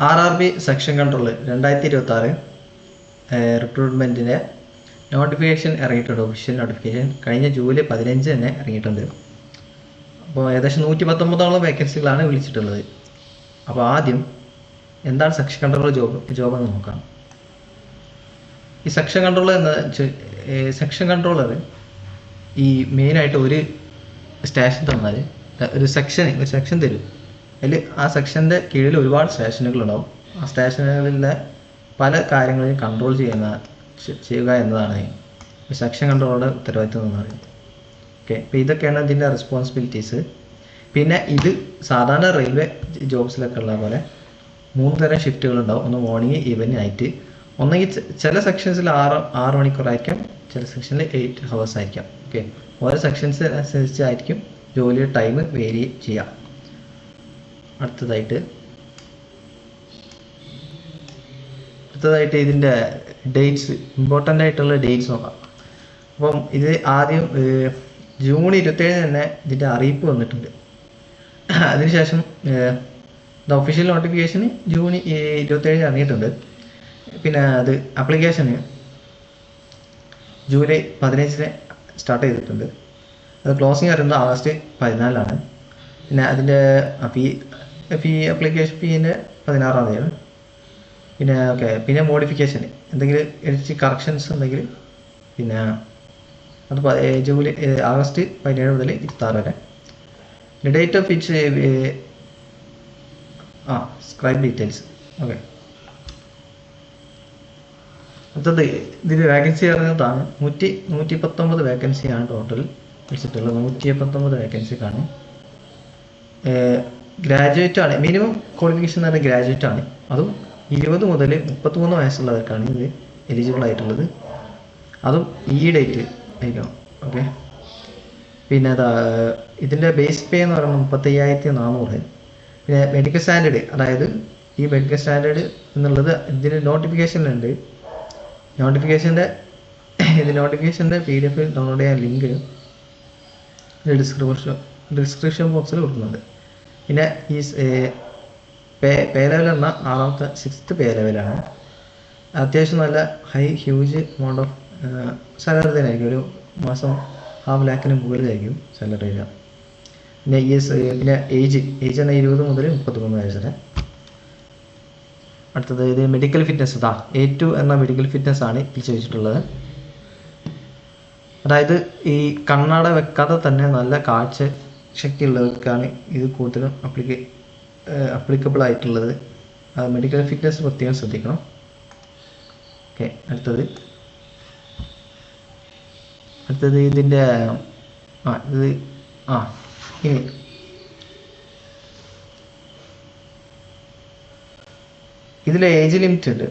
RRB section control 2026 റിക്രൂട്ട്മെൻറ്റിൻ്റെ notification ഇറങ്ങിയിട്ടുണ്ട്. Official notification കഴിഞ്ഞ July 15 തന്നെ ഇറങ്ങിയിട്ടുണ്ട്. അപ്പോൾ ഏകദേശം 119ഓളം വേക്കൻസികളാണ് വിളിച്ചിട്ടുള്ളത്. അപ്പോൾ ആദ്യം എന്താണ് സെക്ഷൻ കൺട്രോളർ ജോബ് എന്ന് നോക്കാം. ഈ സെക്ഷൻ കൺട്രോളർ ഈ മെയിനായിട്ട് ഒരു സ്റ്റേഷൻ തന്നാൽ ഒരു സെക്ഷൻ തരും. അതിൽ ആ സെക്ഷൻ്റെ കീഴിൽ ഒരുപാട് സ്റ്റേഷനുകളുണ്ടാവും. ആ സ്റ്റേഷനുകളിലെ പല കാര്യങ്ങളെയും കൺട്രോൾ ചെയ്യുക എന്നതാണ് ഈ സെക്ഷൻ കൺട്രോളറുടെ ഉത്തരവാദിത്വം എന്ന് പറയുന്നത്. ഓക്കെ, അപ്പോൾ ഇതൊക്കെയാണ് ഇതിൻ്റെ റെസ്പോൺസിബിലിറ്റീസ്. പിന്നെ ഇത് സാധാരണ റെയിൽവേ ജോബ്സിലൊക്കെ ഉള്ള പോലെ 3 തരം ഷിഫ്റ്റുകളുണ്ടാവും. ഒന്ന് മോർണിംഗ്, ഈവനിങ്, നൈറ്റ്. ഒന്നെങ്കിൽ ചില സെക്ഷൻസിൽ 6 മണിക്കൂറായിരിക്കും, ചില സെക്ഷനിൽ 8 hours ആയിരിക്കാം. ഓക്കെ, ഓരോ സെക്ഷൻസ് അനുസരിച്ചായിരിക്കും ജോലിയുടെ ടൈം വേരി ചെയ്യാം. അടുത്തതായിട്ട് ഇതിൻ്റെ ഡേറ്റ്സ്, ഇമ്പോർട്ടൻ്റ് ആയിട്ടുള്ള ഡേറ്റ്സ് നോക്കാം. അപ്പം ഇത് ആദ്യം ജൂൺ 27 തന്നെ ഇതിൻ്റെ അറിയിപ്പ് വന്നിട്ടുണ്ട്. അതിനുശേഷം ഒഫീഷ്യൽ നോട്ടിഫിക്കേഷന് ജൂൺ 27 ഇറങ്ങിയിട്ടുണ്ട്. പിന്നെ അത് ആപ്ലിക്കേഷന് ജൂലൈ 15 സ്റ്റാർട്ട് ചെയ്തിട്ടുണ്ട്. അത് ക്ലോസിങ് വരുന്നത് ഓഗസ്റ്റ് 14 പിന്നെ അതിൻ്റെ ആപ്ലിക്കേഷൻ ഫീൻ്റെ 16 തീയതി. പിന്നെ പിന്നെ മോഡിഫിക്കേഷൻ എന്തെങ്കിലും കറക്ഷൻസ് ഉണ്ടെങ്കിൽ പിന്നെ അത് ഓഗസ്റ്റ് 17 മുതൽ 26 വരെ. Date of which scribe details. Okay, അടുത്തത് ഇതിൽ വേക്കൻസി പറയുന്നതാണ് 119 വേക്കൻസിയാണ് ടോട്ടൽ വിളിച്ചിട്ടുള്ളത്. 119 വേക്കൻസിക്കാണ്. ഗ്രാജുവേറ്റ് ആണ്, മിനിമം ക്വാളിഫിക്കേഷൻ എന്ന് പറഞ്ഞാൽ ഗ്രാജുവേറ്റ് ആണ്. അതും 20 മുതൽ 33 വയസ്സുള്ളവർക്കാണ് ഇത് എലിജിബിൾ ആയിട്ടുള്ളത്. അതും ഈ ഡേറ്റ് ആയിരിക്കണം. ഓക്കെ, പിന്നെ ഇതിൻ്റെ ബേസ് പേ എന്ന് പറയുന്നത് 35,400. പിന്നെ മെഡിക്കൽ സ്റ്റാൻഡേർഡ്, അതായത് ഈ മെഡിക്കൽ സ്റ്റാൻഡേർഡ് എന്നുള്ളത് ഇതിന് നോട്ടിഫിക്കേഷനിലുണ്ട്. നോട്ടിഫിക്കേഷൻ്റെ PDF ഡൗൺലോഡ് ചെയ്യാൻ ലിങ്ക് ഡിസ്ക്രിപ്ഷൻ ബോക്സിൽ കൊടുക്കുന്നുണ്ട്. പിന്നെ ഈ പേ ലെവൽ എന്ന 6th പേ ലെവലാണ്. അത്യാവശ്യം നല്ല ഹ്യൂജ് എമൗണ്ട് ഓഫ് സാലറി തന്നെ ആയിരിക്കും. ഒരു മാസം 1/2 lakh മുകളിലായിരിക്കും സാലറി വരിക. പിന്നെ പിന്നെ ഏജ് എന്നാൽ 20 മുതൽ 33 വയസ്സ് വരെ. അടുത്തത് ഇത് മെഡിക്കൽ ഫിറ്റ്നസ്. A2 എന്ന മെഡിക്കൽ ഫിറ്റ്നസ് ആണ് ഇതിൽ ചോദിച്ചിട്ടുള്ളത്. അതായത് ഈ കണ്ണട വെക്കാതെ തന്നെ നല്ല കാഴ്ച ശക്തിയുള്ളവർക്കാണ് ഇത് കൂടുതലും അപ്ലിക്കബിൾ ആയിട്ടുള്ളത്. മെഡിക്കൽ ഫിറ്റ്നസ് പ്രത്യേകം ശ്രദ്ധിക്കണം. ഓക്കെ, അടുത്തത് ഇതിൻ്റെ ഇനി ഇതിൽ ഏജ് ലിമിറ്റ് ഉണ്ട്.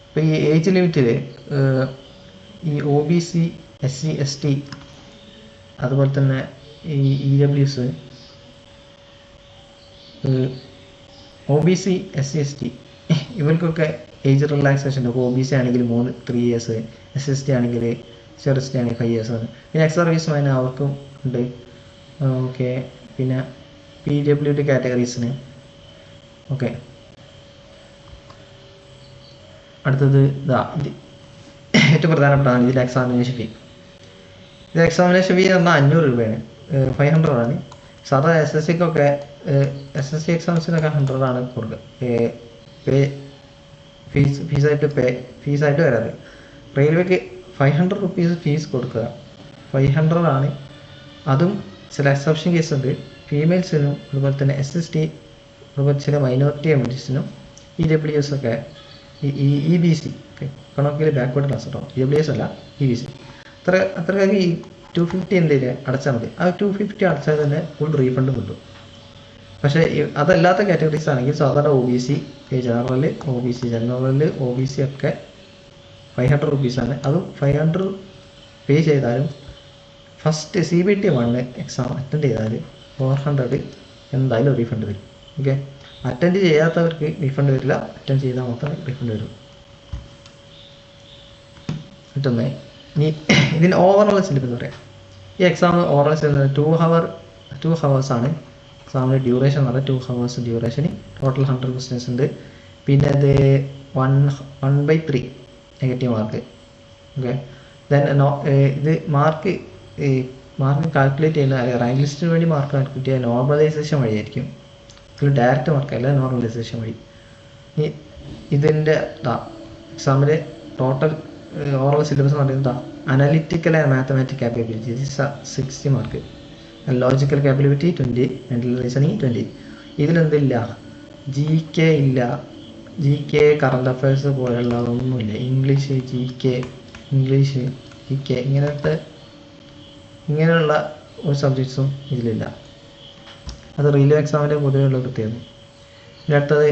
അപ്പോൾ ഈ ഏജ് ലിമിറ്റിൽ ഈ OBC, SC, ST അതുപോലെ തന്നെ ഈ EWS, OBC, SC, ST ഇവർക്കൊക്കെ ഏജ് റിലാക്സേഷൻ ഉണ്ട്. അപ്പോൾ OBC ആണെങ്കിൽ 3 years, SST ആണെങ്കിൽ 5 years. പിന്നെ എക്സ് സർവീസ്മാൻ അവർക്കും ഉണ്ട്. ഓക്കെ, പിന്നെ PWD കാറ്റഗറീസിന്. ഓക്കെ, അടുത്തത് ഏറ്റവും പ്രധാനപ്പെട്ടതാണ് ഇതിൽ എക്സാമിനേഷൻ ഫീ. ഇത് എക്സാമിനേഷൻ ഫീ എന്ന് പറഞ്ഞാൽ 500 രൂപയാണ്. 500 ആണ്. സാധാ SSCക്കൊക്കെ SSC എക്സാംസിനൊക്കെ 100 ആണ് കൊടുക്കുക. ഫീസായിട്ട് വരാറ്. റെയിൽവേക്ക് 500 rupees ഫീസ് കൊടുക്കുക. 500 ആണ്. അതും ചില എക്സെപ്ഷൻ കേസ് ഉണ്ട്. ഫീമെയിൽസിനും അതുപോലെ തന്നെ SST അതുപോലെ ചില മൈനോറിറ്റി കമ്മ്യൂണിറ്റീസിനും EWS ഒക്കെ EBC എക്കണോമിക്കലി ബാക്ക്വേർഡ് ക്ലാസ് കേട്ടോ. EWS അല്ല, EBC. അത്രയ്ക്ക് ഈ 250 എന്തെങ്കിലും അടച്ചാൽ മതി. ആ 250 അടച്ചാൽ തന്നെ ഫുൾ റീഫണ്ട് കിട്ടും. പക്ഷേ അതല്ലാത്ത കാറ്റഗറീസ് ആണെങ്കിൽ സാധാരണ OBC, ജനറൽ, OBC ഒക്കെ 500 rupees ആണ്. അതും 500 പേ ചെയ്താലും ഫസ്റ്റ് CBT 1 എക്സാം അറ്റൻഡ് ചെയ്താൽ 400 എന്തായാലും റീഫണ്ട് വരും. ഓക്കെ, അറ്റൻഡ് ചെയ്യാത്തവർക്ക് റീഫണ്ട് വരില്ല. അറ്റൻഡ് ചെയ്താൽ മാത്രമേ റീഫണ്ട് വരൂ. മറ്റൊന്ന്, ഇനി ഇതിന് ഓവറോൾ സിലബസ് എന്ന് പറയാം. ഈ എക്സാം ഓവറോൾ സിലബസ് 2 hours ആണ്. എക്സാമിൻ്റെ ഡ്യൂറേഷൻ എന്ന് പറഞ്ഞാൽ 2 hours ഡ്യൂറേഷന്. ടോട്ടൽ 100 questions ഉണ്ട്. പിന്നെ അത് 1/3 നെഗറ്റീവ് മാർക്ക്. ഓക്കെ, ദെൻ ഇത് മാർക്ക് കാൽക്കുലേറ്റ് ചെയ്യുന്ന റാങ്ക് ലിസ്റ്റിന് വേണ്ടി മാർക്ക് കാൽക്കുലേറ്റ് ചെയ്യുക നോർമലൈസേഷൻ വഴിയായിരിക്കും. ഇത് ഡയറക്റ്റ് മാർക്കല്ല, നോർമലൈസേഷൻ വഴി. ഇനി ഇതിൻ്റെ എക്സാമിൽ ടോട്ടൽ ഓവറോൾ സിലബസ് എന്ന് പറയുന്നത് analytical and mathematic capability 60 mark, logical capability 20, mental reasoning 20. ഇതിലെന്തില്ല? GK ഇല്ല. GK കറണ്ട് അഫയേഴ്സ് പോലുള്ള ഒന്നുമില്ല. ഇംഗ്ലീഷ് GK ഇങ്ങനെയുള്ള ഒരു സബ്ജക്ട്സും ഇതിലില്ല. അത് റെയിൽവേ എക്സാമിൻ്റെ പൊതുവെയുള്ള പ്രത്യേകത. പിന്നെ അടുത്തത്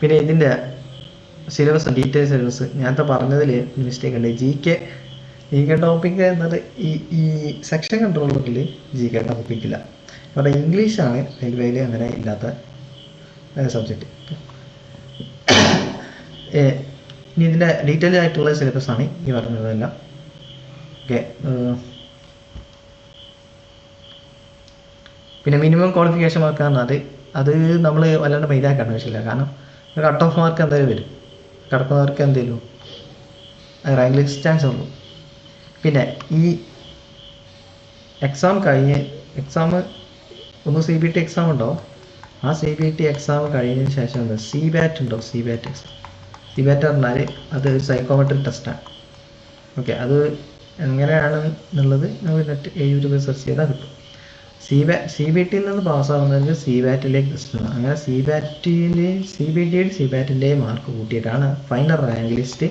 പിന്നെ ഇതിൻ്റെ സിലബസ്, ഡീറ്റെയിൽ സിലബസ് നേരത്തെ പറഞ്ഞതിൽ മിസ്റ്റേക്ക് ഉണ്ട്. GK ടോപ്പിക് എന്നത് ഈ സെക്ഷൻ കൺട്രോൾ ബുക്കിൽ GK ടോപ്പിക്കില്ല. അവിടെ ഇംഗ്ലീഷാണ് റെയിൽവേയിൽ അങ്ങനെ ഇല്ലാത്ത സബ്ജക്റ്റ്. ഇനി ഇതിൻ്റെ ഡീറ്റെയിൽ ആയിട്ടുള്ള സിലബസാണ് ഈ പറഞ്ഞതെല്ലാം. ഓക്കെ, പിന്നെ മിനിമം ക്വാളിഫിക്കേഷൻ മാർക്ക് പറഞ്ഞാൽ അത് നമ്മൾ വല്ലാണ്ട് മൈദാക്കാൻ ആവശ്യമില്ല. കാരണം കട്ട് ഓഫ് മാർക്ക് എന്തായാലും വരും. കടക്കുന്നവർക്ക് എന്തെങ്കിലും റാങ്ക് ലിസ്റ്റ് ചാൻസ് ഉള്ളൂ. പിന്നെ ഈ എക്സാം ഒന്ന് CBT എക്സാം ഉണ്ടാവും. ആ CBT എക്സാം കഴിഞ്ഞതിന് ശേഷം CBAT ഉണ്ടാവും. CBAT പറഞ്ഞാൽ അത് സൈക്കോമെട്രിക് ടെസ്റ്റാണ്. ഓക്കെ, അത് എങ്ങനെയാണ് എന്നുള്ളത് നമ്മൾ യൂട്യൂബിൽ സെർച്ച് ചെയ്താൽ കിട്ടും. CBTയിൽ നിന്ന് പാസ്സാകുന്നവർക്ക് CBATിലേക്ക് ടെസ്റ്റ് ഉണ്ട്. അങ്ങനെ CBATിൻ്റെ മാർക്ക് കൂട്ടിയിട്ടാണ് ഫൈനൽ റാങ്ക് ലിസ്റ്റ്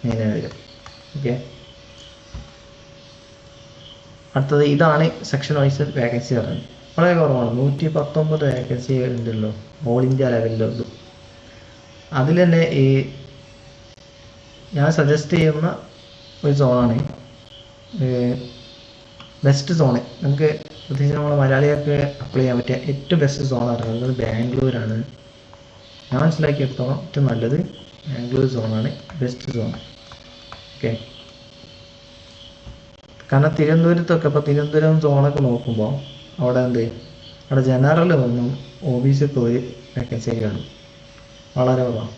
ഇങ്ങനെ വരും. ഓക്കെ, അടുത്തത് ഇതാണ് സെക്ഷൻ വൈസ് വേക്കൻസി പറയുന്നത്. വളരെ കുറവാണ്, 119 വേക്കൻസി ഉണ്ടല്ലോ ഓൾ ഇന്ത്യ ലെവലിലുള്ളൂ. അതിൽ തന്നെ ഞാൻ സജസ്റ്റ് ചെയ്യുന്ന ഒരു സോണാണ് ബെസ്റ്റ് സോണ്. നമുക്ക് പ്രത്യേകിച്ച് നമ്മൾ മലയാളികൾക്ക് അപ്ലൈ ചെയ്യാൻ പറ്റിയ ഏറ്റവും ബെസ്റ്റ് സോൺ പറയുന്നത് ബാംഗ്ലൂരാണ്. ഞാൻ മനസ്സിലാക്കിയെടുത്തോളം ഏറ്റവും നല്ലത് ബാംഗ്ലൂർ സോണാണ്, ബെസ്റ്റ് സോൺ. ഓക്കെ, കാരണം തിരുവനന്തപുരത്തൊക്കെ ഇപ്പോൾ തിരുവനന്തപുരം സോണൊക്കെ നോക്കുമ്പോൾ അവിടെ ജനറൽ ഒന്നും OBC ഒക്കെ ഒരു വേക്കൻസി കാണും, വളരെ കുറവാണ്.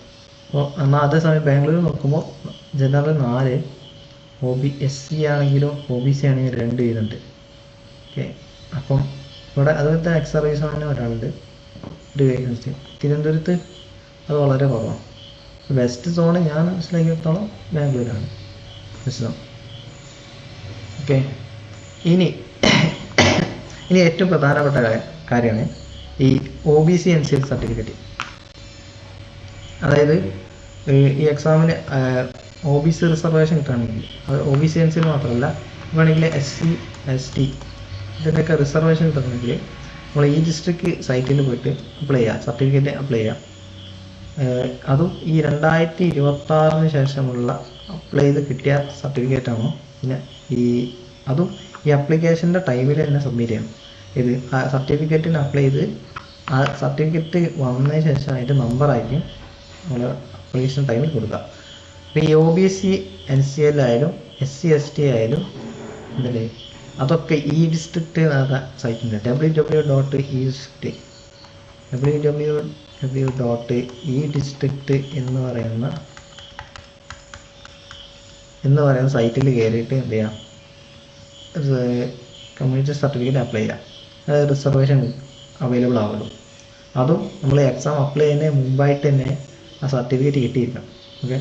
അപ്പോൾ എന്നാൽ അതേസമയം ബാംഗ്ലൂർ നോക്കുമ്പോൾ ജനറൽ 4, SC ആണെങ്കിലും OBC ആണെങ്കിലും 2 വീതമുണ്ട്. ഓക്കെ, അപ്പം ഇവിടെ അതുപോലത്തെ എക്സ് സർവീസ് ആണ് ഒരാളുണ്ട്, ഒരു വേക്കൻസി. തിരുവനന്തപുരത്ത് അത് വളരെ കുറവാണ്. ബെസ്റ്റ് സോൺ ഞാൻ മനസ്സിലാക്കിയിടത്തോളം ബാംഗ്ലൂരാണ് ബെസ്റ്റ് സോൺ. ഓക്കെ, ഇനി ഏറ്റവും പ്രധാനപ്പെട്ട കാര്യമാണ് ഈ OBC NCL സർട്ടിഫിക്കറ്റ്. അതായത് ഈ എക്സാമിന് OBC റിസർവേഷൻ കിട്ടുകയാണെങ്കിൽ, അത് OBC NCL മാത്രമല്ല, വേണമെങ്കിൽ SC ST ഇതിൻ്റെയൊക്കെ റിസർവേഷൻ കിട്ടണമെങ്കിൽ നമ്മൾ ഈ ഡിസ്ട്രിക്ട് സൈറ്റിൽ പോയിട്ട് സർട്ടിഫിക്കറ്റ് അപ്ലൈ ചെയ്യാം. അതും ഈ 2026 ശേഷമുള്ള അപ്ലൈ ചെയ്ത് കിട്ടിയ സർട്ടിഫിക്കറ്റാണോ. പിന്നെ അതും ഈ അപ്ലിക്കേഷൻ്റെ ടൈമിൽ തന്നെ സബ്മിറ്റ് ചെയ്യണം. ആ സർട്ടിഫിക്കറ്റിന് അപ്ലൈ ചെയ്ത് ആ സർട്ടിഫിക്കറ്റ് വന്നതിന് ശേഷം അതിൻ്റെ നമ്പറായിരിക്കും നമ്മൾ അപ്ലിക്കേഷൻ ടൈമിൽ കൊടുക്കുക. അപ്പോൾ ഈ OBC NCL ആയാലും SC ST ആയാലും എന്തല്ലേ അതൊക്കെ ഈ ഡിസ്ട്രിക്റ്റ് എന്ന സൈറ്റുണ്ട്, www.edistrict എന്ന് പറയുന്ന സൈറ്റിൽ കയറിയിട്ട് എന്ത് ചെയ്യാം, കമ്മ്യൂണിറ്റി സർട്ടിഫിക്കറ്റ് അപ്ലൈ ചെയ്യാം. റിസർവേഷൻ അവൈലബിൾ ആവുമല്ലോ. അതും നമ്മൾ എക്സാം അപ്ലൈ ചെയ്യുന്നതിന് മുമ്പായിട്ട് തന്നെ ആ സർട്ടിഫിക്കറ്റ് കിട്ടിയിരിക്കണം. ഓക്കെ.